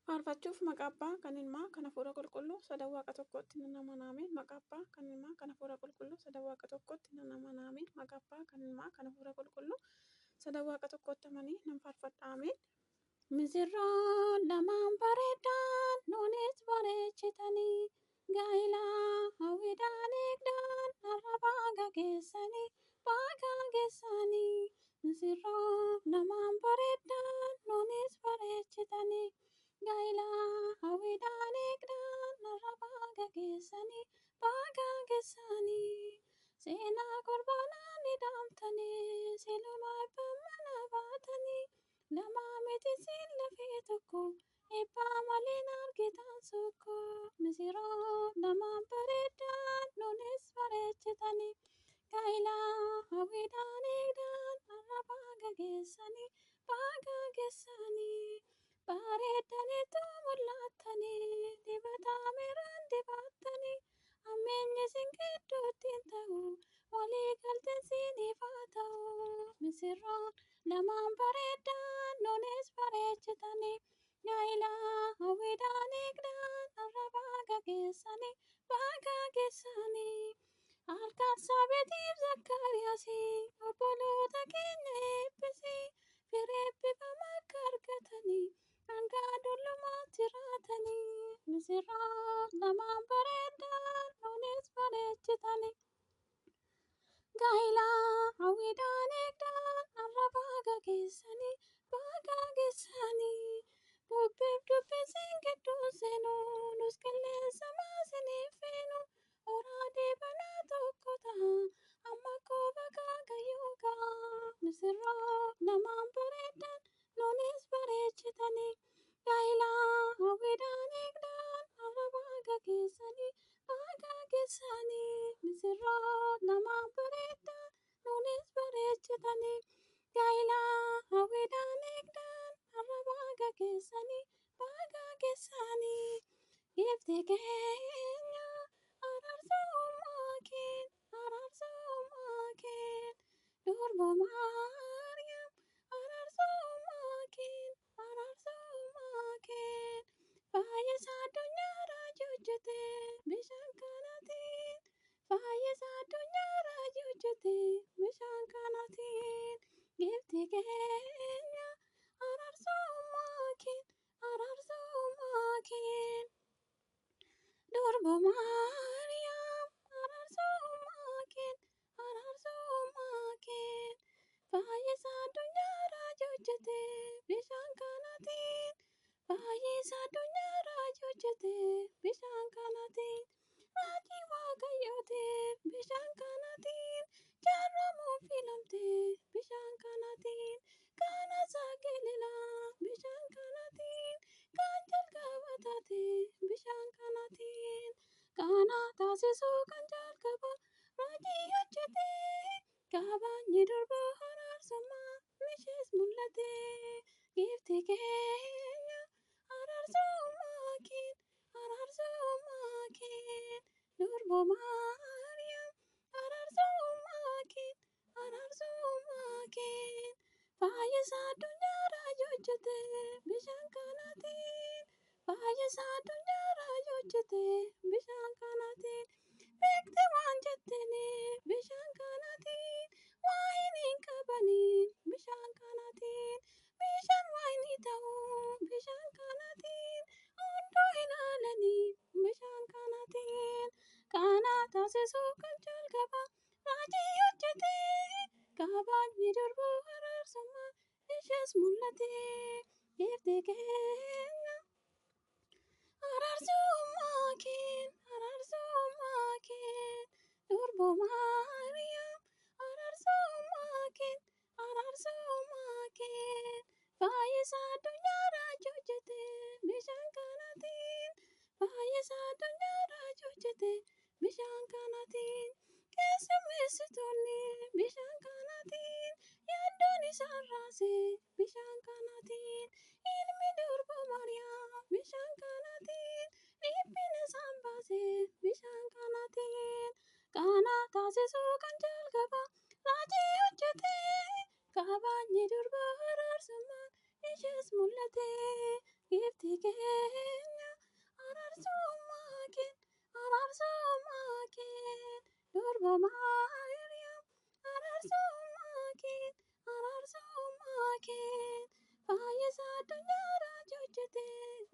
Faarfachuuf maqaa Abbaa, kan Ilmaa, kan Hafuura Qulqulluu, sadan Waaqa tokkootti nan amanaameen. Maqaa Abbaa, kan Ilmaa, kan Hafuura Qulqulluu, sadan Waaqa tokkootti nan amanaameen. Maqaa Abbaa, kan Ilmaa, kan Hafuura Qulqulluu, sadan Waaqa tokkootti amanii nan faarfadhaameen. Misirroon lamaan bareeddaan nuunis bareechitanii gaa'ilaa hawwiidhaan eegdaan har'a baaga geessanii. Misirroon lamaan bareeddaan nuunis bareechitanii gaa'ilaa hawwiidhaan eegdaan har'a baaga geessanii. Seenaa qurbaanaa ni dhaamtanii silumaa eebbaa mana baatanii. Lamaa miti siin lafee tokko eebbaa malee argitan sokko. Misirroon lamaan bareeddaan nuunis bareechitanii gaa'ilaa hawwiidhaan eegdaan har'a baaga geessanii. Bareeddaniitu mul'attanii dibata meeraan dibattanii ammeenyi isin gidduutti hin ta'u walii galteen siiniif haa ta'u. Misirroon lamaan bareeddaan nuunis bareechitanii gaa'ilaa hawwiidhaan eegdaan har'a baaga geessanii. Harkaan Saabeetiif Zakkaariyaasii obboloota keenya eebbisii firee eebbifamaa akka argatanii hangaa dullumaatti jiraatanii. Misirroon lamaan bareeddaan nuunis bareechitanii gaa'ilaa hawwiidhaan eegdaan har'a baaga geessanii. Bubbeef dubbisiin gidduu seenuu nus qilleensa maasiniif feenu oraadee banaa tokko ta'a amma kooba kaagayyuu ga'a. Misirroon lamaan bareeddaan nuunis bareechitanii gaa'ilaa hawwiidhaan eegdaan har'a baaga geessanii. Misirroon lamaan bareeddaan nuunis bareechitanii gaa'ilaa hawwiidhaan eegdaan har'a baaga geessanii. Gifti keenya araarsummaa keen durboo Maariyaam araarsummaa keen fayyisaa addunyaa raajii hojjete bishaan kanaatiin. Fayyisaa addunyaa raajii hojjete bishaan kanaatiin. Gifti keenya araarsummaa keen durboo Maariyaam araarsummaa keen fayyisaa addunyaa raajii hojjete bishaan kanaatiin. Fayyisaa addunyaa raajii hojjete bishaan kanaatiin. Raajii Waaqayyootiif bishaan kanaatiin jaaramuuf filamte bishaan kanaatiin. Kana Galiilaa bishaan kanaatiin kan jalqaba taate bishaan kanaatiin. Kana taasisuu kan jalqaba raajii hojjete kabajni durboo araarsummaa ishees mul'ate. Gifti keenya araarsummaa keen durboo Maariyaam araarsummaa keen fayyisaa addunyaa raajii hojjete bishaan kanaatiin. Fayyisaa addunyaa raajii hojjete bishaan kanaatiin. Beekte waan jettaniif bishaan kanaatiin waa'ee qabanii bishaan kanaatiin. Bishaan waa'ee ta'uu bishaan kanaatiin hunduu ilaalanii bishaan kanaatiin. Kana taasisuu kan jalqaba raajii hojjete kabajni durboo araarsummaa ishees mul'ate. Gifti keenya araarsummaa keen durboo Maariyaam araarsummaa keen fayyisaa addunyaa raajii hojjete bishaan kanaatiin. Fayyisaa addunyaa raajii hojjete bishaan kanaatiin. Keessummeessitoonni bishaan kanaatiin yaaddoon isaan raase bishaan kanaatiin. Ilmi durboo Maariyaam bishaan kanaatiin dhiphina isaan baase bishaan kanaatiin. Kana taasisuu kan jalqaba raajii hojjete kabajni durboo araarsummaa ishees mul'ate ifti keenya araarsummaa keen araarsummaa keen durba Maariyaam araarsummaa keen araarsummaa keen fayyisaa addunyaarraa hojjete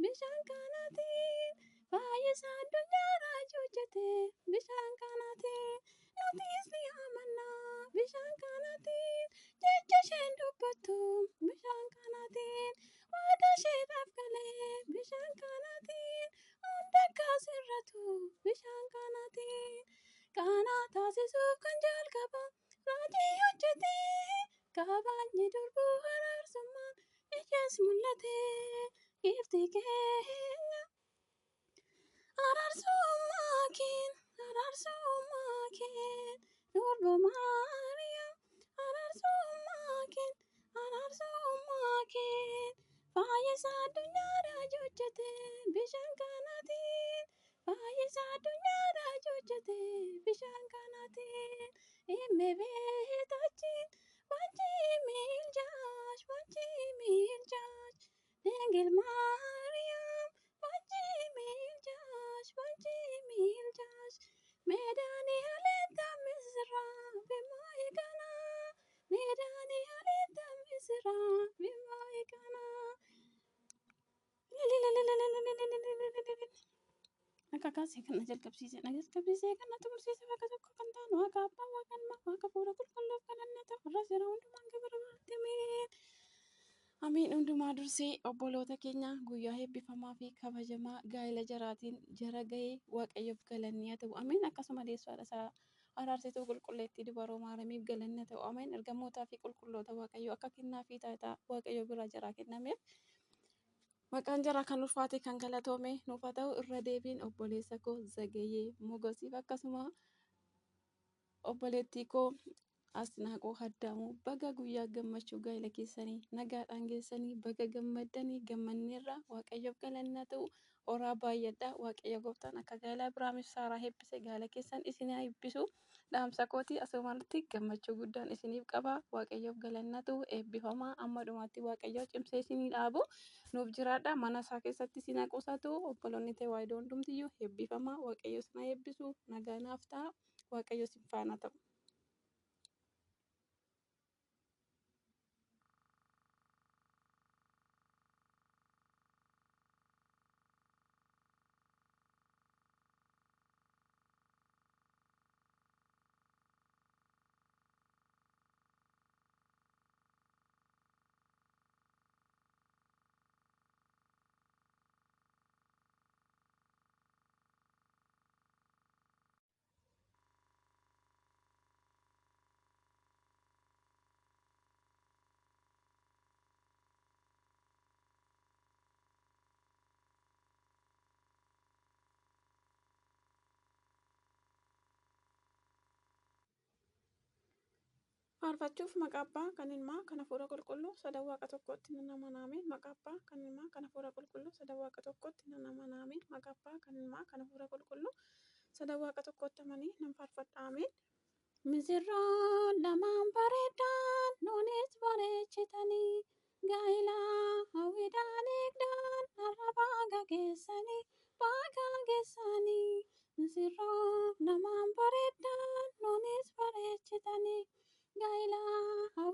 bishaan kanaatiin fayyisaa addunyaarraa hojjete bishaan kanaatiin nutis ni amannaa bishaan kanaatiin jecha isheen dubbattu bishaan kanaatiin waada isheedhaaf galee bishaan kanaatiin hunda akkasirratu bishaan kanaatiin kana taasisuuf kan jalqaba raajii hojjete kabajni durbuu araarsummaan ishees mul'ate ifti keenya araarsummaa keen durba Maariyaam araarsummaa keen fayyisaa addunyaarraa hojjete bishaan kanaatiin fayyisaa addunyaarraa hojjete bishaan kanaatiin እመቤታችን ባንቺ ምልጃሽ ድንግል ማርያም ባንቺ ምልጃሽ መድኃኒዓለም ታምስራ በማይቀና መድኃኒዓለም ታምስራ በማይቀና akka kaasee kana jalqabsiisee kana xumursiisee bakka tokko kan taanu waaqa abbaa waaqa ilmaa waaqa fuula qulqulluuf kadhannata warra seera hundumaan gabara baartameen amiin hundumaa dursee obboloota keenya guyyaa eebbifamaa fi kabajamaa gaa'ela jaraatiin jara ga'ee waaqayyoof galanni haa ta'u amiin akkasuma deessuudha isaa araarsituu qulqulleettii dubaroo maaramiif galanni haa ta'u amiin ergamootaa fi qulqulloota waaqayyoo akka kennaa fi taayitaa waaqayyoo biraa jaraa kennameef maqaan jaraa kan ulfaate kan galatoome nuuf haa ta'u irra deebiin obboleessa koo Zagayee Mogosiif akkasuma obboleettii koo Asnaaqoo Haddaamuu baga guyyaa gammachuu gaa'ela keessanii nagaadhaan geessanii baga gammaddanii gammanneerra waaqayyoof galanni haa ta'u horaa baay'adhaa waaqayyo gooftaan akka gaa'ela Abiraamiif Saaraa eebbise gaa'ela keessan isin haa eebbisu dhaamsa kooti asumarratti gammachuu guddaan isiniif qaba waaqayyoof galanni haa ta'u eebbifamaa amma dhumaatti waaqayyoo cimsee isinii dhaabu nuuf jiraadha mana isaa keessatti isin haa qusatu obboloonni ta'e waayidoo hundumtiyyuu eebbifamaa waaqayyo isin haa eebbisu nagaa naaf ta'a waaqayyo isin faana ta'u. faarfachuuf maqaa abbaa kan ilmaa kan hafuura qulqulluu sadan waaqa tokkotti nan amanaameen maqaa abbaa kan ilmaa kan hafuura qulqulluu sadan waaqa tokkotti nan amanaameen maqaa abbaa kan ilmaa kan hafuura qulqulluu sadan waaqa tokkotti amanii nan faarfadhaameen. Misirroon lamaan bareeddaan nuunis bareechitanii gaa'ila hawwiidhaan eegdaan har'a baga geessanii misirroon lamaan bareeddaan nuunis bareechitanii gaa'ila